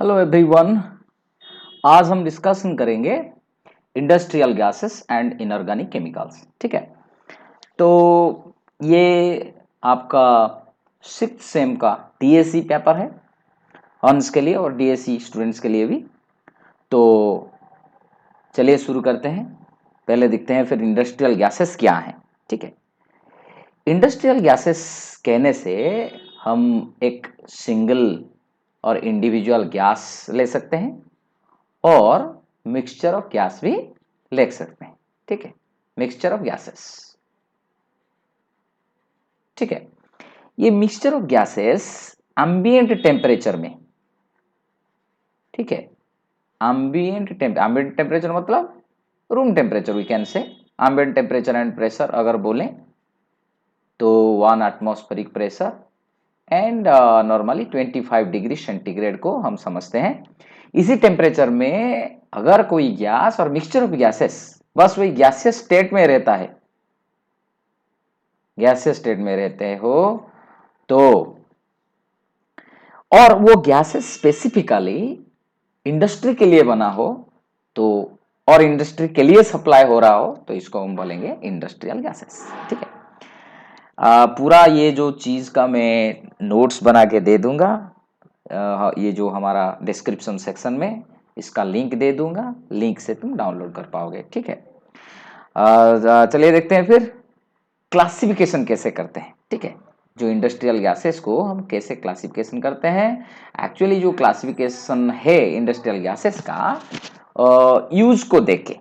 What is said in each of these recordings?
Hello everyone. आज हम discussion करेंगे industrial gases and inorganic chemicals. ठीक है, तो ये आपका सिक्स सेम का डीएससी पेपर है हॉर्न्स के लिए और डीएससी स्टूडेंट्स के लिए भी। तो चलिए शुरू करते हैं। पहले देखते हैं फिर इंडस्ट्रियल गैसेस क्या हैं। ठीक है, इंडस्ट्रियल गैसेस कहने से हम एक सिंगल और इंडिविजुअल गैस ले सकते हैं और मिक्सचर ऑफ गैस भी ले सकते हैं। ठीक है, मिक्सचर ऑफ गैसेस। ठीक है, ये mixture of gases ambient temperature में, ठीक है, एम्बिएंट टेम्परेचर मतलब room temperature, we can say ambient temperature and pressure अगर बोलें तो 1 atmospheric pressure and normally 25 degree centigrade को हम समझते हैं। इसी टेम्परेचर में अगर कोई गैस और मिक्सचर ऑफ गैसेस बस वही गैसियस स्टेट में रहता है, गैसियस स्टेट में रहते हो तो, और वो गैसेस स्पेसिफिकली इंडस्ट्री के लिए बना हो तो, और इंडस्ट्री के लिए सप्लाई हो रहा हो तो इसको हम बोलेंगे इंडस्ट्रियल गैसेस। ठीक है, पूरा ये जो चीज का मैं नोट्स बना के दे दूंगा, ये जो हमारा डिस्क्रिप्शन सेक्शन में इसका लिंक दे दूंगा, लिंक से तुम डाउनलोड कर पाओगे। ठीक है, चलिए देखते हैं फिर क्लासिफिकेशन कैसे करते हैं। ठीक है, जो इंडस्ट्रियल गैसेस को हम कैसे क्लासिफिकेशन करते हैं। एक्चुअली जो क्लासिफिकेशन है इंडस्ट्रियल गैसेस का यूज को देख के,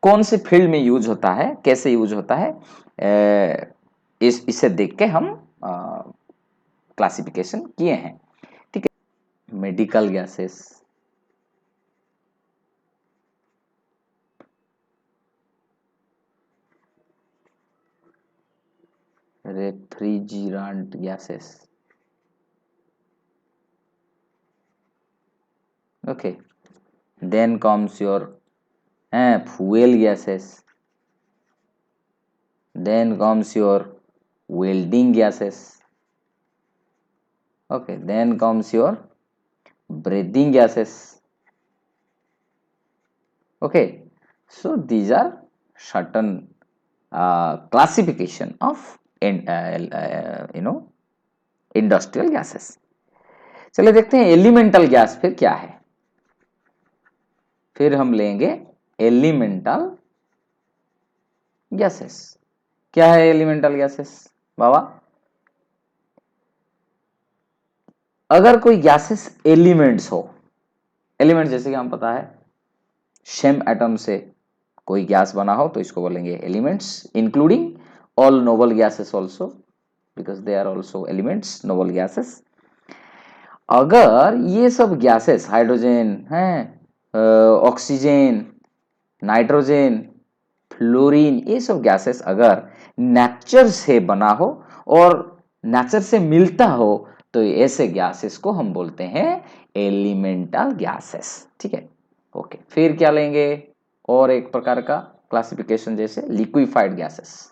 कौन से फील्ड में यूज होता है, कैसे यूज होता है, इसे देख के हम क्लासिफिकेशन किए हैं। ठीक है, medical gases, refrigerant gases, okay, then comes your fuel gases, then comes your welding gases, okay, then comes your breathing gases. Okay, so these are certain classification of industrial gases. चलिए देखते हैं elemental gas फिर क्या है। फिर हम लेंगे elemental gases. क्या है एलिमेंटल गैसेस बाबा? अगर कोई गैसेस एलिमेंट्स हो, एलिमेंट जैसे कि हम पता है सेम एटम से कोई गैस बना हो तो इसको बोलेंगे elements, including all noble gases also, because they are also elements, noble gases. अगर ये सब गैसेस हाइड्रोजन हैं, ऑक्सीजन, नाइट्रोजन, फ्लोरीन, ये सब गैसेस अगर नेचर से बना हो और नेचर से मिलता हो तो ऐसे गैसेस को हम बोलते हैं एलिमेंटल गैसेस। ठीक है, ओके। फिर क्या लेंगे, और एक प्रकार का क्लासिफिकेशन जैसे लिक्विफाइड गैसेस।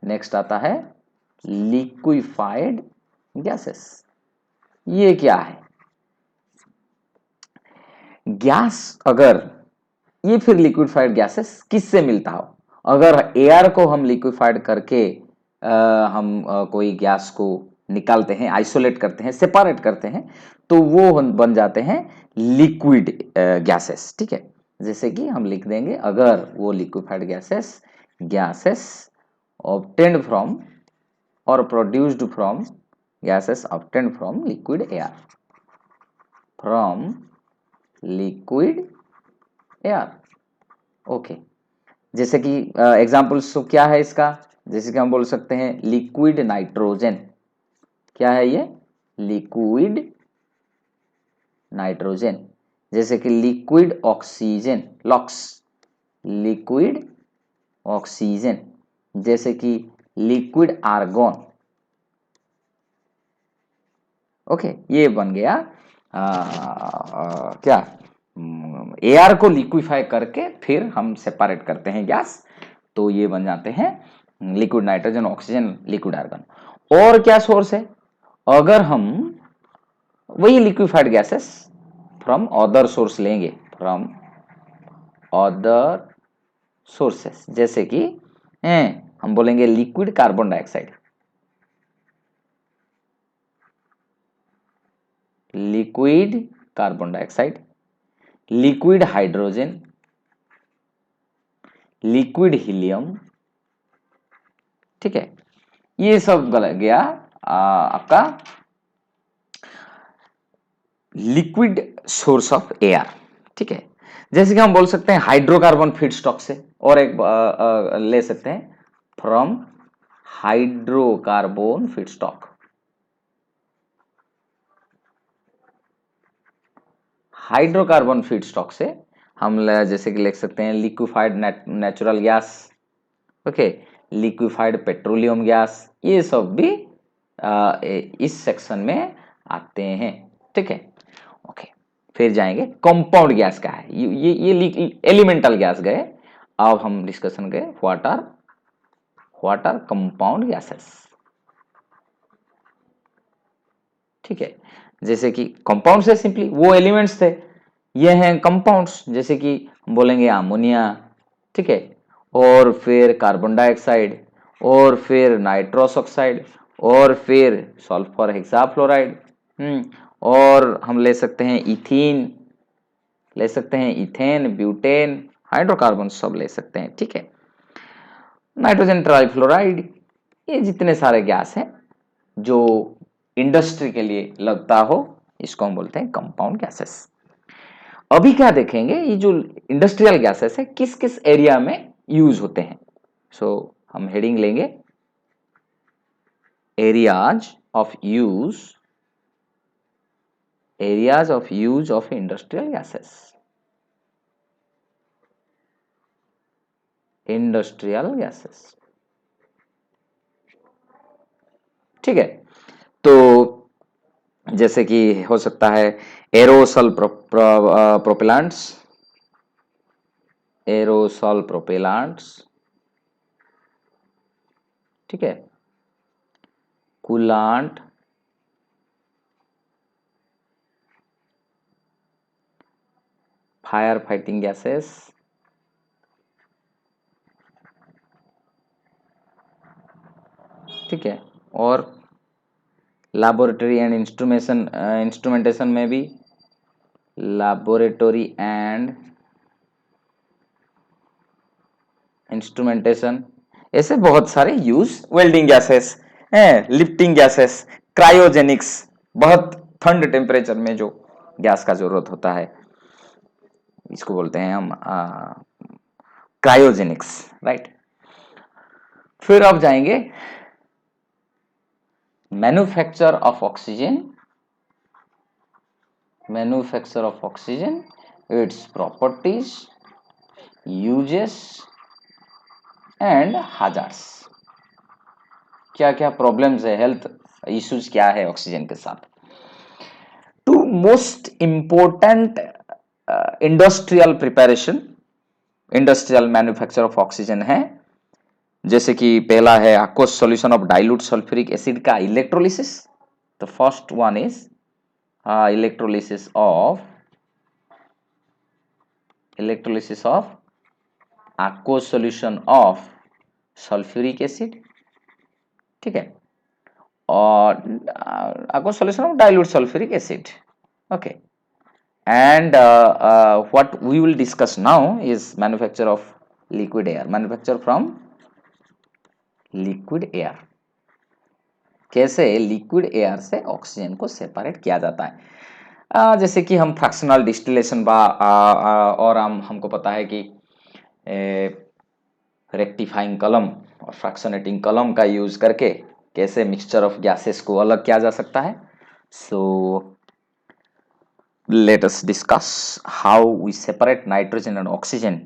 नेक्स्ट आता है लिक्विफाइड गैसेस। ये क्या है? गैस अगर, ये फिर लिक्विफाइड गैसेस किससे मिलता हो, अगर एयर को हम लिक्विफाइड करके कोई गैस को निकालते हैं, आइसोलेट करते हैं, सेपरेट करते हैं तो वो बन जाते हैं लिक्विड गैसेस। ठीक है, जैसे कि हम लिख देंगे अगर वो liquefied gases gases obtained from और produced from, gases obtained from liquid air, from liquid air. Okay, जैसे कि एग्जाम्पल्स तो क्या है इसका, जैसे कि हम बोल सकते हैं लिक्विड नाइट्रोजन। क्या है ये? Liquid nitrogen. जैसे कि liquid oxygen, locks, liquid oxygen. जैसे कि लिक्विड आर्गन। ओके, ये बन गया क्या, एयर को लिक्विफाई करके फिर हम सेपरेट करते हैं गैस, तो ये बन जाते हैं liquid nitrogen, oxygen, liquid argon. और क्या सोर्स है, अगर हम वही liquefied gases from other source लेंगे, फ्रॉम अदर सोर्सेस, जैसे कि हम बोलेंगे liquid carbon dioxide, liquid carbon dioxide, liquid hydrogen, liquid helium, ठीक है। ये सब गलत गया आपका लिक्विड सोर्स ऑफ एयर, ठीक है। जैसे कि हम बोल सकते हैं हाइड्रोकार्बन फीडस्टॉक से, और एक ले सकते हैं from hydrocarbon feedstock, hydrocarbon feedstock से हम जैसे कि लिख सकते हैं liquefied natural gas, okay, liquefied petroleum gas, ये सब भी इस सेक्शन में आते हैं, ठीक है। ओके, फिर जाएंगे कंपाउंड गैस का है, ये एलिमेंटल गैस गए। अब हम डिस्कशन गए व्हाट आर कंपाउंड गैसेस, ठीक है। जैसे कि कंपाउंड से सिंपली वो एलिमेंट्स थे, ये हैं कंपाउंड्स, जैसे कि बोलेंगे अमोनिया, ठीक है, और फिर कार्बन डाइऑक्साइड, और फिर नाइट्रस ऑक्साइड, और फिर सल्फर हेक्साफ्लोराइड, और हम ले सकते हैं इथीन, ले सकते हैं इथेन, ब्यूटेन, हाइड्रोकार्बन सब ले सकते हैं, ठीक है। नाइट्रोजन ट्राइफ्लोराइड, ये जितने सारे गैस हैं जो इंडस्ट्री के लिए लगता हो, इसको हम बोलते हैं कंपाउंड गैसेस। अभी क्या देखेंगे, ये जो इंडस्ट्रियल गैसेस है किस किस एरिया में यूज होते हैं। सो हम हेडिंग लेंगे areas of use, areas of use of industrial gases, industrial gases, ठीक है। तो जैसे कि हो सकता है एरोसल प्रोपेलांट्स, एरोसॉल प्रोपेलांट्स, ठीक है, कूलांट, फायर फाइटिंग गैसेस, ठीक है, और लैबोरेटरी एंड इंस्ट्रूमेंटेशन में भी, लैबोरेटरी एंड इंस्ट्रूमेंटेशन, ऐसे बहुत सारे यूज, वेल्डिंग गैसेस हैं, लिफ्टिंग गैसेस, क्रायोजेनिक्स, बहुत ठंड टेम्परेचर में जो गैस का जरूरत होता है, इसको बोलते हैं हम क्रायोजेनिक्स, राइट। फिर आप जाएंगे manufacture of oxygen, manufacture of oxygen, its properties, uses and hazards, क्या क्या प्रॉब्लम्स है, हेल्थ इश्यूज क्या है ऑक्सीजन के साथ। Two most important industrial preparation, industrial manufacture of oxygen है, जैसे कि पहला है aqueous solution of dilute sulphuric acid का electrolysis. The first one is electrolysis of aqueous solution of sulphuric acid, ठीक है, और aqueous solution of dilute sulfuric acid, okay. And what we will discuss now is manufacture of liquid air, manufacture from liquid air, कैसे liquid air से oxygen को separate किया जाता है। जैसे कि हम फ्रैक्शनल डिस्टिलेशन और हमको पता है कि रेक्टिफाइंग कलम और फ्रैक्शनेटिंग कलम का यूज करके कैसे मिक्सचर ऑफ गैसेस को अलग किया जा सकता है। सो let us discuss how we separate nitrogen and oxygen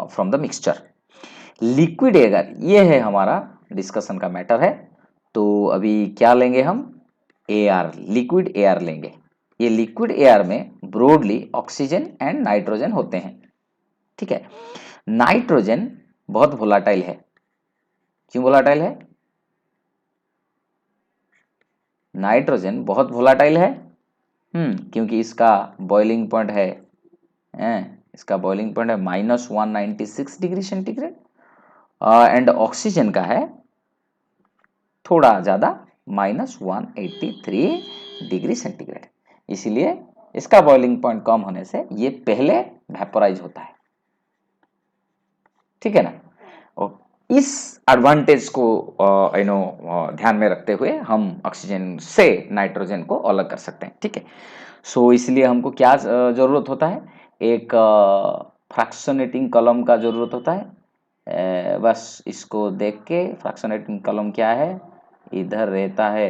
from the mixture. Liquid air, ये है हमारा डिस्कशन का मैटर है। तो अभी क्या लेंगे हम, एयर, लिक्विड एयर लेंगे। ये लिक्विड एयर में ब्रॉडली ऑक्सीजन एंड नाइट्रोजन होते हैं, ठीक है। नाइट्रोजन बहुत वोलाटाइल है, क्यों वोलाटाइल है, नाइट्रोजन बहुत वोलाटाइल है क्योंकि इसका बॉइलिंग पॉइंट है, इसका बॉइलिंग पॉइंट है -196 डिग्री सेंटीग्रेड, एंड ऑक्सीजन का है थोड़ा ज़्यादा -183 डिग्री सेंटीग्रेड। इसीलिए इसका बॉइलिंग पॉइंट कम होने से ये पहले वेपोराइज होता है, ठीक है ना। और इस एडवांटेज को ध्यान में रखते हुए हम ऑक्सीजन से नाइट्रोजन को अलग कर सकते हैं, ठीक है। सो इसलिए हमको क्या जरूरत होता है, एक फ्रैक्शनेटिंग कॉलम का जरूरत होता है। बस इसको देख के, फ्रैक्शनेटिंग कॉलम क्या है, इधर रहता है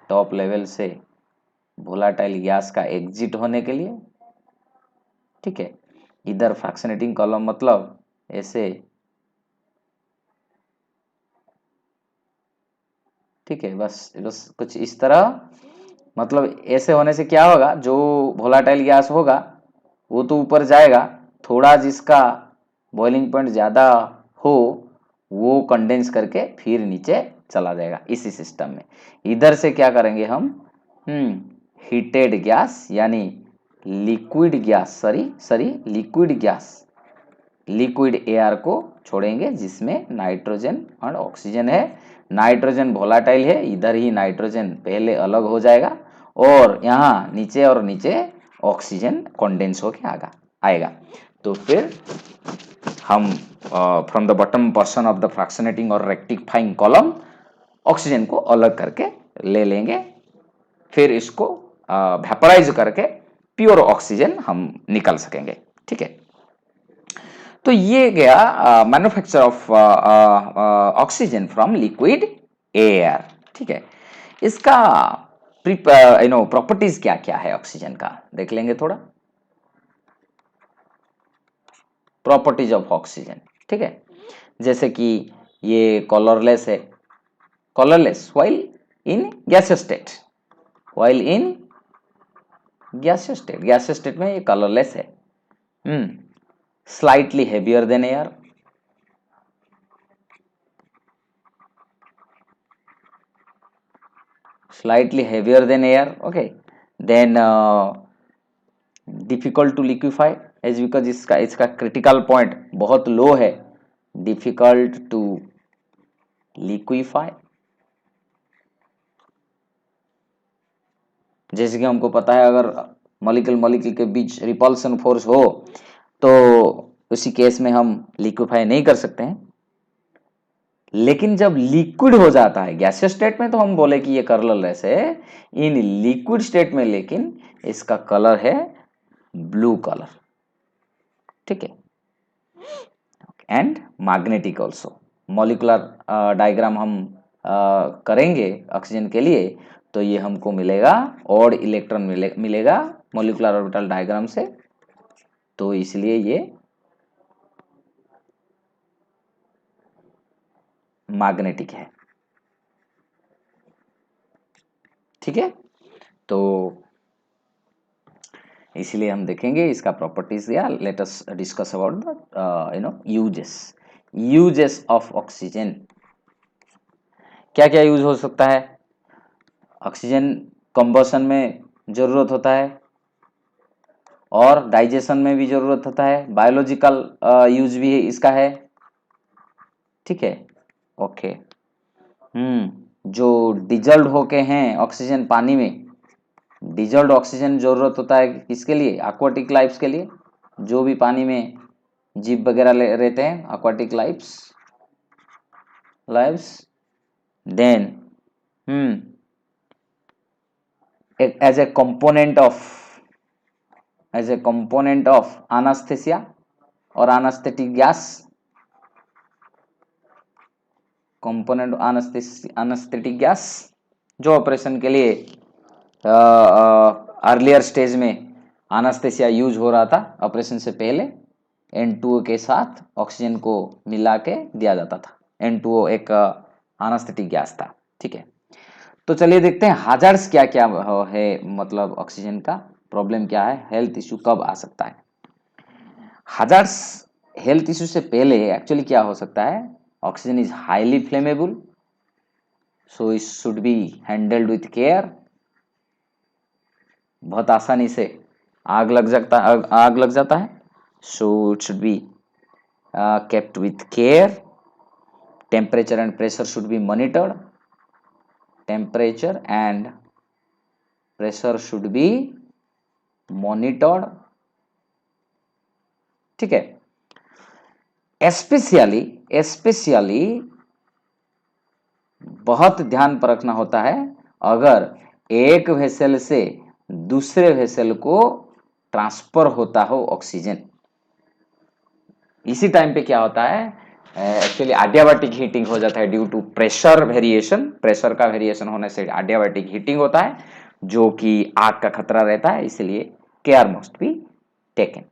टॉप लेवल से वोलाटाइल गैस का एग्जिट होने के लिए, ठीक है। इधर फ्रैक्शनेटिंग कॉलम मतलब ऐसे, ठीक है, बस बस कुछ इस तरह, मतलब ऐसे होने से क्या होगा, जो वोलाटाइल गैस होगा वो तो ऊपर जाएगा, थोड़ा जिसका बॉइलिंग पॉइंट ज़्यादा हो वो कंडेंस करके फिर नीचे चला जाएगा इसी सिस्टम में। इधर से क्या करेंगे हम, हीटेड गैस यानी liquid gas, liquid gas, liquid air को छोड़ेंगे जिसमें नाइट्रोजन और ऑक्सीजन है। नाइट्रोजन वोलाटाइल है, इधर ही नाइट्रोजन पहले अलग हो जाएगा और यहाँ नीचे और नीचे ऑक्सीजन कंडेंस होके आएगा। तो फिर हम from the bottom portion of the fractionating और रेक्टिफाइंग कॉलम ऑक्सीजन को अलग करके ले लेंगे, फिर इसको वेपोराइज करके प्योर ऑक्सीजन हम निकल सकेंगे, ठीक है। तो ये गया manufacture of oxygen from liquid air, ठीक है। इसका प्रॉपर्टीज क्या क्या है ऑक्सीजन का, देख लेंगे थोड़ा। प्रॉपर्टीज ऑफ ऑक्सीजन, ठीक है, जैसे कि ये कलरलेस है, colourless while in gaseous state, while in gaseous state में ये कलरलेस है। Slightly heavier than air, slightly heavier than air, okay, then difficult to liquefy as because इसका critical point बहुत लो है, difficult to liquefy, जैसे कि हमको पता है अगर मॉलिक्यूल के बीच रिपल्सन फोर्स हो तो उसी केस में हम लिक्विफाई नहीं कर सकते हैं, लेकिन जब लिक्विड हो जाता है गैसियस स्टेट में तो हम बोले कि ये कलरलेस है, इन लिक्विड स्टेट में लेकिन इसका कलर है ब्लू कलर, ठीक है। And magnetic also, molecular diagram हम करेंगे ऑक्सीजन के लिए तो ये हमको मिलेगा और इलेक्ट्रॉन मिलेगा मॉलिकुलर ऑर्बिटल डायग्राम से, तो इसलिए ये मैग्नेटिक है, ठीक है। तो इसलिए हम देखेंगे इसका प्रॉपर्टीज, या let us discuss about the uses of oxygen. क्या क्या यूज हो सकता है, ऑक्सीजन कंबशन में जरूरत होता है और डाइजेशन में भी जरूरत होता है, बायोलॉजिकल यूज भी इसका है, ठीक है, ओके। जो डिजल्ड होके हैं ऑक्सीजन पानी में, डिजल्ड ऑक्सीजन जरूरत होता है किसके लिए, एक्वाटिक लाइफ्स के लिए, जो भी पानी में जीव वगैरह रहते हैं, aquatic lives, then as a component of anesthesia और anesthetic gas, component anesthetic gas जो ऑपरेशन के लिए अर्लियर स्टेज में एनेस्थेसिया यूज हो रहा था ऑपरेशन से पहले, N2O के साथ ऑक्सीजन को मिला के दिया जाता था, N2O एक एनेस्थेटिक गैस था, ठीक है। तो चलिए देखते हैं हाजार्ड्स क्या क्या है, मतलब ऑक्सीजन का प्रॉब्लम क्या है, हेल्थ इश्यू कब आ सकता है। हाजार्ड्स हेल्थ इश्यू से पहले एक्चुअली क्या हो सकता है, oxygen is highly flammable, so it should be handled with care, बहुत आसानी से आग लग जाता है। So it should be kept with care. Temperature and pressure should be monitored. Temperature and pressure should be monitored. ठीक है। स्पेशली बहुत ध्यान पर रखना होता है अगर एक वेसल से दूसरे वेसल को ट्रांसफर होता हो ऑक्सीजन। इसी टाइम पे क्या होता है, एक्चुअली एडियाबैटिक हीटिंग हो जाता है due to pressure variation. Pressure का वेरिएशन होने से एडियाबैटिक हीटिंग होता है जो कि आग का खतरा रहता है, इसलिए care must be taken.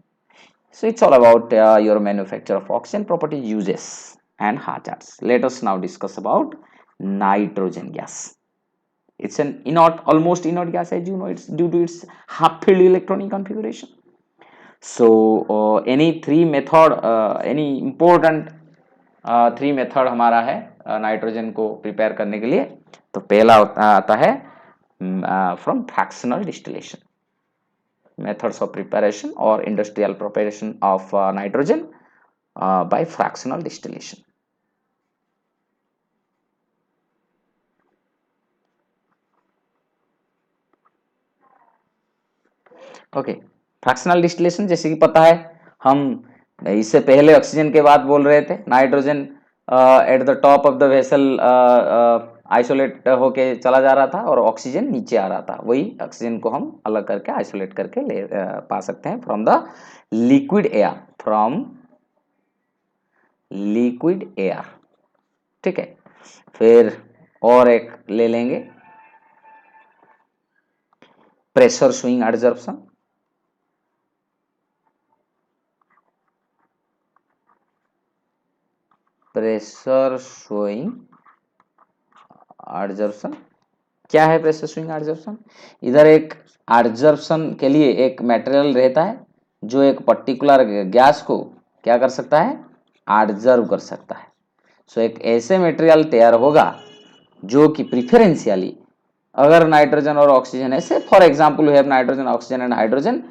So it's all about your manufacture of oxygen properties, uses and hazards. Let us now discuss about nitrogen gas. It's an almost inert gas, as you know. It's due to its half-filled electronic configuration. So any three method, any important three method हमारा है nitrogen को prepare करने के लिए। तो पहला आता है from fractional distillation. Methods of preparation or industrial preparation of nitrogen by fractional distillation. Okay, fractional distillation जैसे कि पता है, हम इससे पहले ऑक्सीजन के बाद बोल रहे थे nitrogen at the top of the vessel isolate होके चला जा रहा था और ऑक्सीजन नीचे आ रहा था। वही ऑक्सीजन को हम अलग करके आइसोलेट करके ले पा सकते हैं from the liquid air, from liquid air. ठीक है, फिर और एक ले लेंगे pressure swing adsorption. Pressure swing adsorption क्या है? प्रेशर स्विंग एडजॉर्प्शन, इधर एक एडजॉर्प्शन के लिए एक मटेरियल रहता है जो एक पर्टिकुलर गैस को क्या कर सकता है, एडजॉर्ब कर सकता है। सो एक ऐसे मटेरियल तैयार होगा जो कि प्रिफरेंशियली अगर नाइट्रोजन और ऑक्सीजन ऐसे, for example we have nitrogen, oxygen and hydrogen,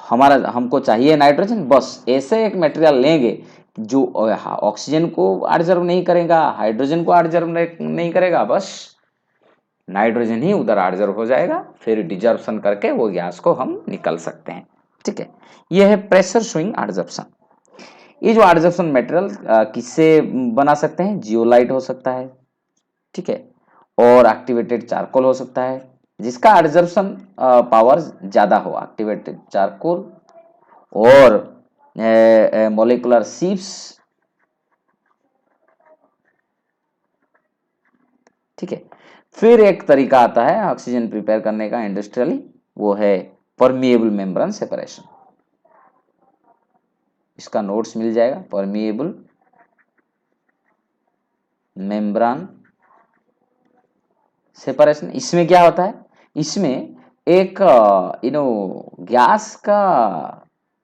हमको चाहिए नाइट्रोजन, बस ऐसे एक मटेरियल लेंगे जो ऑक्सीजन को एडजॉर्ब नहीं करेगा, हाइड्रोजन को एडजॉर्ब नहीं करेगा, बस नाइट्रोजन ही उधर एडजॉर्ब हो जाएगा, फिर डिजॉर्प्शन करके वो गैस को हम निकल सकते हैं। ठीक है, ये है प्रेशर स्विंग एडजॉर्प्शन। ये जो एडजॉर्प्शन मटेरियल किससे बना सकते हैं? जियोलाइट हो सकता है, ठीक है, और एक्टिवेटेड चारकोल हो सकता है जिसका एडजॉर्प्शन पावर ज्यादा हो, एक्टिवेटेड चारकोल और मॉलिक्यूलर शीप्स। ठीक है, फिर एक तरीका आता है ऑक्सीजन प्रिपेयर करने का इंडस्ट्रियली, वो है परमिएबल मेम्ब्रेन सेपरेशन। इसका नोट्स मिल जाएगा, परमिएबल मेम्ब्रेन सेपरेशन। इसमें क्या होता है, इसमें एक गैस का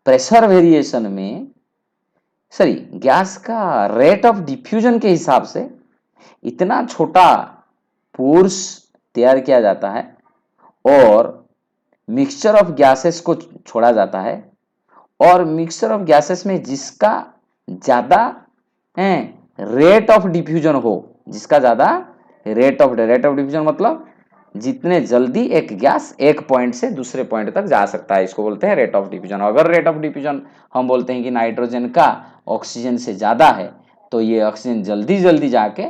प्रेशर वेरिएशन में, सॉरी गैस का रेट ऑफ डिफ्यूजन के हिसाब से इतना छोटा पोर्स तैयार किया जाता है और मिक्सचर ऑफ गैसेस को छोड़ा जाता है, और मिक्सचर ऑफ गैसेस में जिसका ज्यादा रेट ऑफ डिफ्यूजन हो, जिसका ज्यादा रेट ऑफ डिफ्यूजन मतलब जितने जल्दी एक गैस एक पॉइंट से दूसरे पॉइंट तक जा सकता है, इसको बोलते हैं रेट ऑफ डिफ्यूजन। अगर रेट ऑफ डिफ्यूजन हम बोलते हैं कि नाइट्रोजन का ऑक्सीजन से ज्यादा है, तो ये ऑक्सीजन जल्दी जल्दी जाके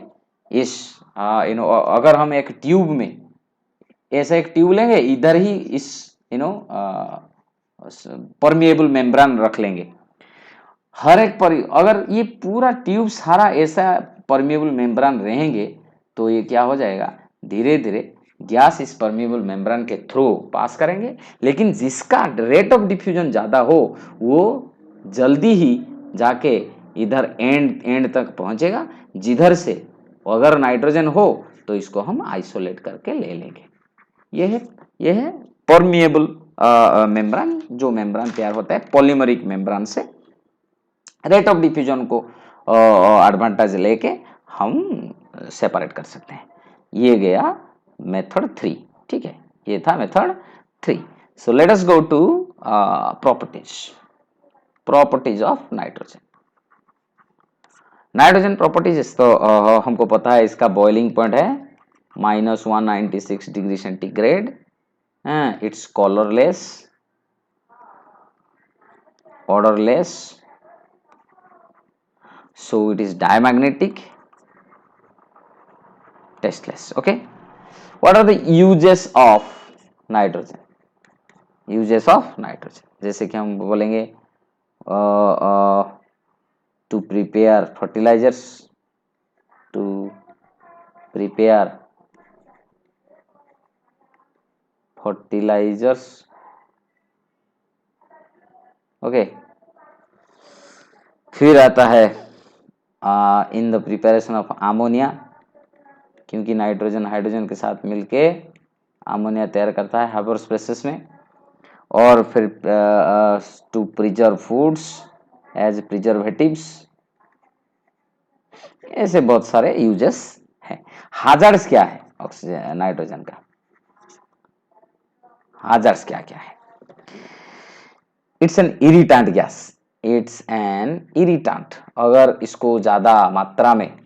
इस अगर हम एक ट्यूब में ऐसा एक ट्यूब लेंगे, इधर ही इस परमिएबल मेम्ब्रेन रख लेंगे हर एक पर, अगर ये पूरा ट्यूब सारा ऐसा परमिएबल मेम्ब्रेन रहेंगे तो ये क्या हो जाएगा, धीरे धीरे गैस इस परमिएबल मेम्ब्रेन के थ्रू पास करेंगे, लेकिन जिसका रेट ऑफ डिफ्यूजन ज्यादा हो वो जल्दी ही जाके इधर एंड तक पहुंचेगा, जिधर से अगर नाइट्रोजन हो तो इसको हम आइसोलेट करके ले लेंगे। ये है परमिएबल मेम्ब्रेन, जो मेम्ब्रेन तैयार होता है पॉलीमरिक मेम्ब्रेन से। रेट ऑफ डिफ्यूजन को एडवांटेज लेके हम सेपरेट कर सकते हैं। ये गया मेथड 3। ठीक है, ये था method 3। So let us go to properties of nitrogen. Nitrogen properties तो हमको पता है, इसका बॉइलिंग पॉइंट है -196 degree centigrade, it's colourless, odorless, so it is diamagnetic, tasteless. Okay, what are the uses of nitrogen? Uses of nitrogen जैसे कि हम बोलेंगे to prepare fertilizers, to prepare fertilizers. Okay, फिर आता है in the preparation of ammonia, क्योंकि nitrogen hydrogen के साथ मिलके अमोनिया तैयार करता है हाइपर स्पेसिस में। और फिर to preserve foods as preservatives, ऐसे बहुत सारे यूजेस हैं। हाजर्ड्स क्या है ऑक्सीजन नाइट्रोजन का? हाजर्ड्स क्या क्या है? It's an irritant gas, it's an irritant. अगर इसको ज्यादा मात्रा में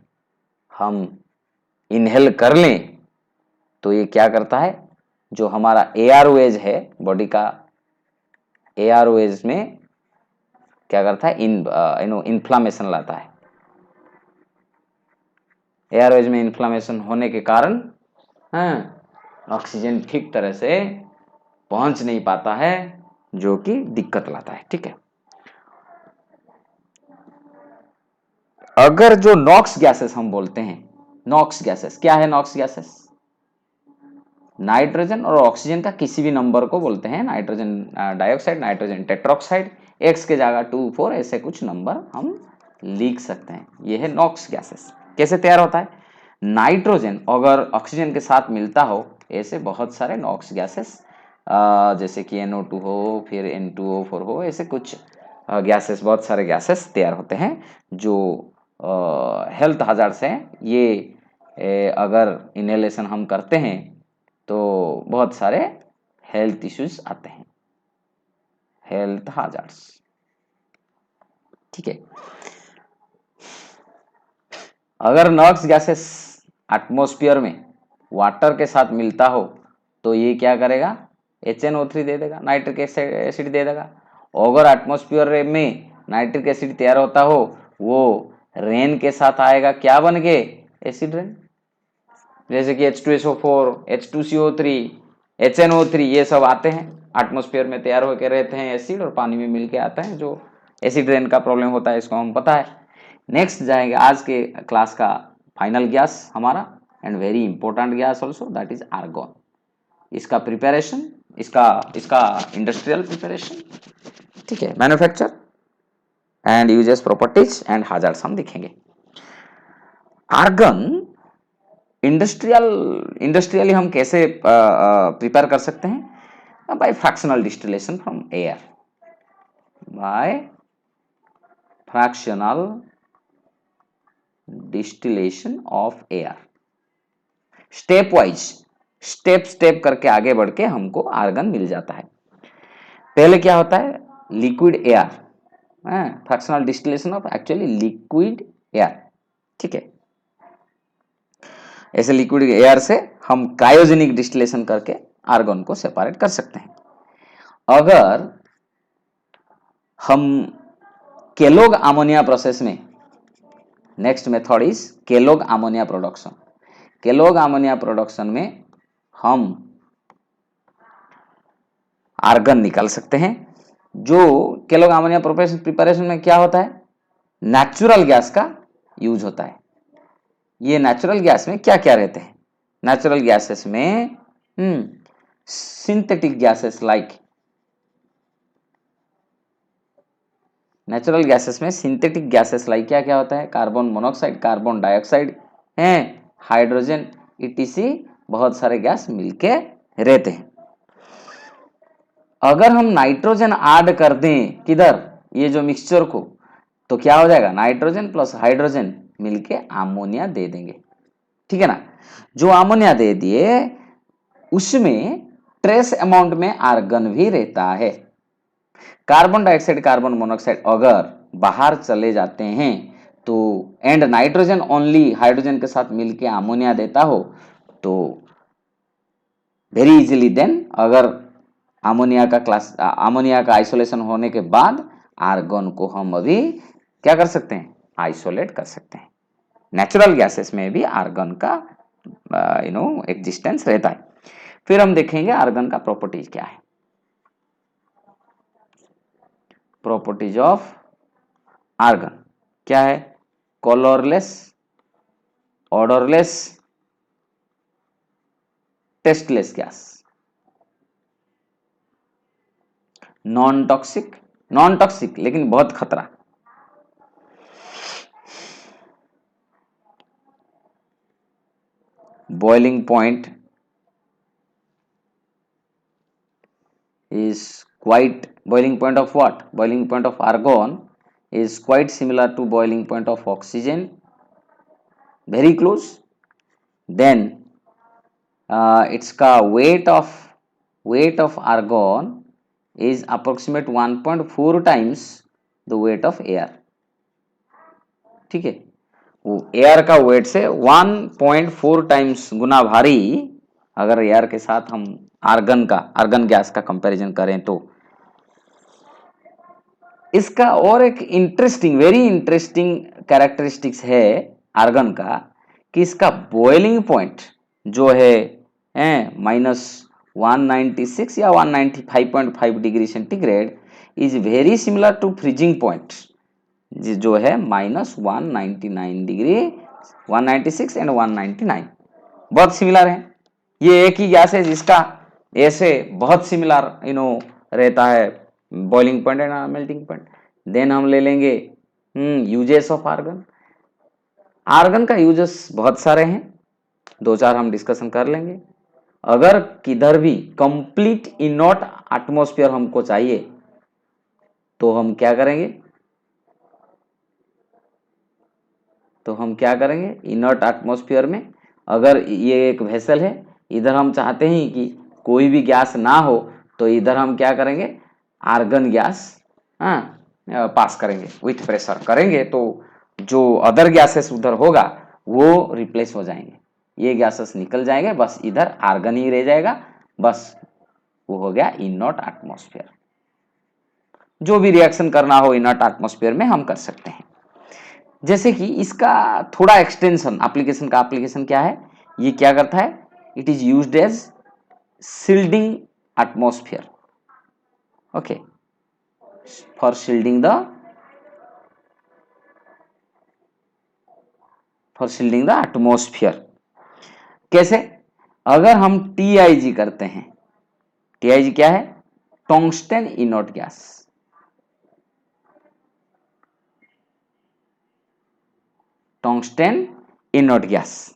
हम इनहेल कर लें तो ये क्या करता है, जो हमारा एयरवेज है बॉडी का, एयरवेज में क्या करता है, इन्फ्लामेशन लाता है। एयरवेज में इन्फ्लामेशन होने के कारण ऑक्सीजन ठीक तरह से पहुंच नहीं पाता है, जो कि दिक्कत लाता है। ठीक है, अगर जो नॉक्स गैसेस हम बोलते हैं, नॉक्स गैसेस क्या है? नॉक्स गैसेस नाइट्रोजन और ऑक्सीजन का किसी भी नंबर को बोलते हैं। Nitrogen dioxide, nitrogen tetroxide, x के जगह 2, 4 ऐसे कुछ नंबर हम लिख सकते हैं। ये है नॉक्स गैसेस। कैसे तैयार होता है? नाइट्रोजन अगर ऑक्सीजन के साथ मिलता हो, ऐसे बहुत सारे नॉक्स गैसेस, जैसे कि NO2 हो, फिर N2O4 हो, ऐसे कुछ गैसेस, बहुत सारे गैसेस तैयार होते हैं जो हेल्थ हजार्ड्स हैं। ये अगर इनहेलेशन हम करते हैं तो बहुत सारे हेल्थ इश्यूज आते हैं, हेल्थ हजार्ड्स। ठीक है, अगर नॉक्स गैसेस एटमॉस्फेयर में वाटर के साथ मिलता हो तो ये क्या करेगा? HNO3 दे देगा, नाइट्रिक एसिड दे देगा। अगर एटमॉस्फेयर में नाइट्रिक एसिड तैयार होता हो, वो रेन के साथ आएगा, क्या बन के? Acid rain. जैसे कि H2SO4, H2CO3, HNO3, ये सब आते हैं एटमॉस्फेयर में, तैयार होकर रहते हैं एसिड, और पानी में मिलके आते हैं, जो एसिड रेन का प्रॉब्लम होता है, इसको हम पता है। नेक्स्ट जाएंगे आज के क्लास का फाइनल गैस हमारा, and very important gas also, that is argon. इसका प्रिपरेशन, इसका इंडस्ट्रियल प्रिपरेशन, ठीक है, manufacture and uses, properties and hazards हम देखेंगे। आर्गन इंडस्ट्रियली हम कैसे प्रिपेयर कर सकते हैं? By fractional distillation from air, by fractional distillation of air. Step wise, step करके आगे बढ़ के हमको आर्गन मिल जाता है। पहले क्या होता है? Liquid air, fractional distillation of actually liquid air. ठीक है, ऐसे लिक्विड एयर से हम क्रायोजेनिक डिस्टिलेशन करके आर्गन को सेपरेट कर सकते हैं। अगर हम केलोग अमोनिया प्रोसेस में, next method is Kellogg ammonia production. Kellogg ammonia production में हम आर्गन निकाल सकते हैं। जो केलोग अमोनिया प्रिपरेशन में क्या होता है? नेचुरल गैस का यूज होता है। ये नेचुरल गैस में क्या क्या रहते हैं? नेचुरल गैसेस में synthetic gases like, natural gases में सिंथेटिक गैसेस लाइक क्या क्या होता है? Carbon monoxide, carbon dioxide, hydrogen, ETC, बहुत सारे गैस मिलके रहते हैं। अगर हम नाइट्रोजन ऐड कर दें किधर, ये जो मिक्सचर को, तो क्या हो जाएगा? नाइट्रोजन प्लस हाइड्रोजन मिलके अमोनिया दे देंगे। ठीक है ना? जो अमोनिया दे दिए उसमें ट्रेस अमाउंट में आर्गन भी रहता है। कार्बन डाइऑक्साइड, कार्बन मोनोऑक्साइड अगर बाहर चले जाते हैं तो एंड नाइट्रोजन ओनली हाइड्रोजन के साथ मिलके अमोनिया देता हो तो वेरी इजीली देन अगर अमोनिया का आइसोलेशन होने के बाद आर्गन को हम अभी क्या कर सकते हैं, आइसोलेट कर सकते हैं। नेचुरल गैसेस में भी आर्गन का एग्जिस्टेंस रहता है। फिर हम देखेंगे आर्गन का प्रॉपर्टीज क्या है। प्रॉपर्टीज ऑफ आर्गन क्या है, colourless, odourless, tasteless gas, non toxic लेकिन बहुत खतरा, boiling point is quite, boiling point of what, boiling point of argon is quite similar to boiling point of oxygen, very close. Then its का weight of argon is approximate 1.4 times the weight of air। ठीक है, वो air का wait से 1.4 times गुना भारी अगर air के साथ हम आर्गन गैस का कंपैरिजन करें तो इसका और एक वेरी इंटरेस्टिंग कैरेक्टरिस्टिक्स है आर्गन का कि इसका बॉइलिंग पॉइंट जो है -196 या 195.5 degree centigrade is very similar to freezing point जो है -199 डिग्री, 196 एंड 199 बहुत सिमिलर है। ये एक ही गैस है जिसका ऐसे बहुत सिमिलर रहता है boiling point and melting point. Then हम ले लेंगे यूजेस ऑफ आर्गन का यूजेस बहुत सारे हैं, दो चार हम डिस्कशन कर लेंगे। अगर किधर भी कंप्लीट इनॉट एटमॉस्फेयर हमको चाहिए तो हम क्या करेंगे, इनर्ट एटमॉस्फेयर में अगर ये एक वेसल है, इधर हम चाहते हैं कि कोई भी गैस ना हो तो इधर हम क्या करेंगे, आर्गन गैस पास करेंगे, विथ प्रेशर करेंगे तो जो अदर गैसेस उधर होगा वो रिप्लेस हो जाएंगे, ये गैसेस निकल जाएंगे, बस इधर आर्गन ही रह जाएगा, बस वो हो गया इनर्ट एटमॉस्फेयर। जो भी रिएक्शन करना हो इनर्ट एटमॉस्फेयर में हम कर सकते हैं। जैसे कि इसका थोड़ा एक्सटेंशन एप्लीकेशन क्या है, ये क्या करता है, it is used as shielding atmosphere, okay, for shielding the atmosphere. कैसे, अगर हम TIG करते हैं, TIG क्या है, tungsten inert gas, tungsten inert gas,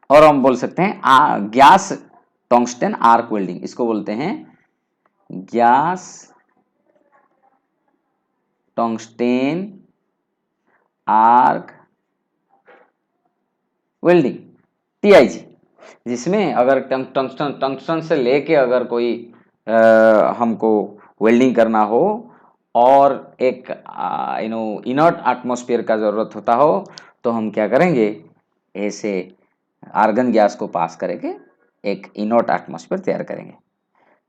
और हम बोल सकते हैं गैस टंगस्टन आर्क वेल्डिंग, इसको बोलते हैं gas tungsten arc welding, TIG, जिसमें अगर टंगस्टन से लेके अगर कोई हमको वेल्डिंग करना हो और एक इनर्ट एटमॉस्फेयर का जरूरत होता हो तो हम क्या करेंगे, ऐसे आर्गन गैस को पास करके एक इनर्ट एटमॉस्फेयर तैयार करेंगे।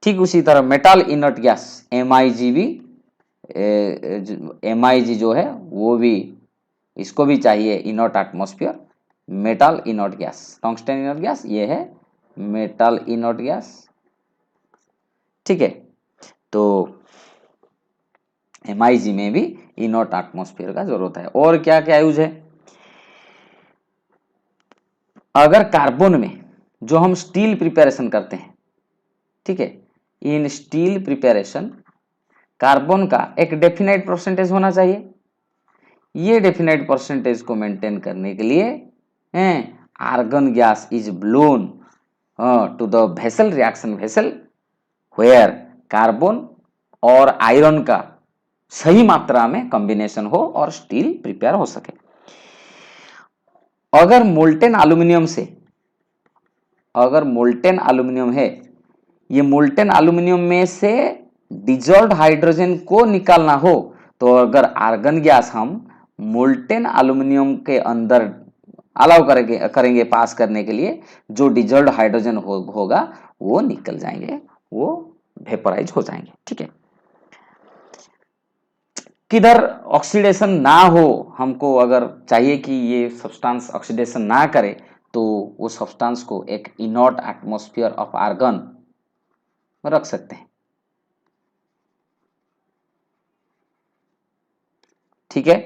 ठीक उसी तरह मेटल इनर्ट गैस MIG जो है वो भी, इसको भी चाहिए inert atmosphere, metal inert gas, tungsten inert gas, ये है मेटल इनर्ट गैस। ठीक है, तो MIG में भी इनर्ट एटमॉस्फेयर का जरूरत है। और क्या क्या यूज है, अगर कार्बन में जो हम स्टील प्रिपरेशन करते हैं, ठीक है, इन स्टील प्रिपरेशन कार्बन का एक डेफिनेट परसेंटेज होना चाहिए। ये डेफिनेट परसेंटेज को मेंटेन करने के लिए argon gas is blown to the vessel reaction vessel where carbon और आयरन का सही मात्रा में कॉम्बिनेशन हो और स्टील प्रिपेयर हो सके। अगर मोल्टेन एल्यूमिनियम है ये मोल्टेन एल्यूमिनियम में से डिजॉल्व्ड हाइड्रोजन को निकालना हो तो अगर आर्गन गैस हम मोल्टेन एल्यूमिनियम के अंदर अलाउ करेंगे पास करने के लिए, जो डिजॉल्व्ड हाइड्रोजन होगा वो निकल जाएंगे, वो वेपोराइज हो जाएंगे। ठीक है, किधर ऑक्सीडेशन ना हो, हमको अगर चाहिए कि ये सब्सटेंस ऑक्सीडेशन ना करे तो वो सब्सटेंस को एक इनॉट एटमॉस्फेयर ऑफ आर्गन में रख सकते हैं। ठीक है,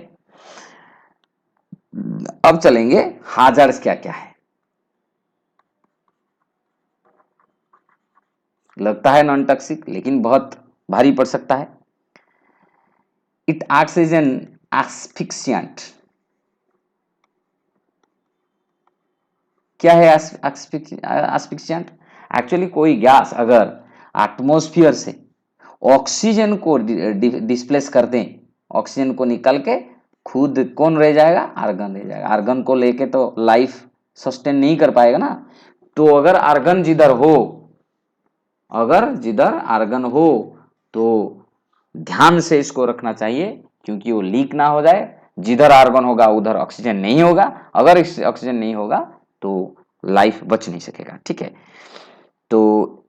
अब चलेंगे हाजर्स क्या क्या है। लगता है नॉन टॉक्सिक लेकिन बहुत भारी पड़ सकता है। It acts as an asphyxiant. क्या है एस्फिक्सिएंट? एक्चुअली कोई गैस अगर एटमॉस्फेयर से ऑक्सीजन को डिस्प्लेस कर दें, ऑक्सीजन को निकल के खुद कौन रह जाएगा? आर्गन रह जाएगा। आर्गन को लेके तो लाइफ सस्टेन नहीं कर पाएगा ना। तो अगर आर्गन जिधर हो, अगर जिधर आर्गन हो तो ध्यान से इसको रखना चाहिए क्योंकि वो लीक ना हो जाए। जिधर आर्गन होगा उधर ऑक्सीजन नहीं होगा, अगर ऑक्सीजन नहीं होगा तो लाइफ बच नहीं सकेगा। ठीक है, तो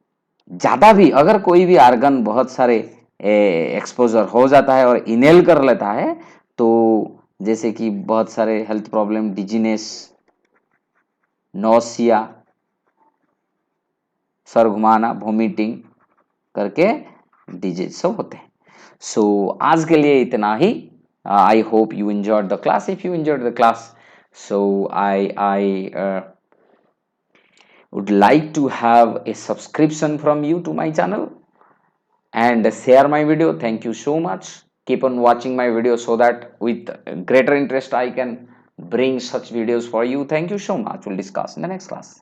ज्यादा भी अगर कोई भी आर्गन बहुत सारे एक्सपोजर हो जाता है और इनहेल कर लेता है तो जैसे कि बहुत सारे हेल्थ प्रॉब्लम, डिजीनेस, नोसिया, सर घुमाना, वोमिटिंग करके डिजीज सब होते हैं। सो आज के लिए इतना ही। I hope you enjoyed the class. If you enjoyed the class, so I would like to have a subscription from you to my channel and share my video. Thank you so much. Keep on watching my video so that with greater interest I can bring such videos for you. Thank you so much. We'll discuss in the next class.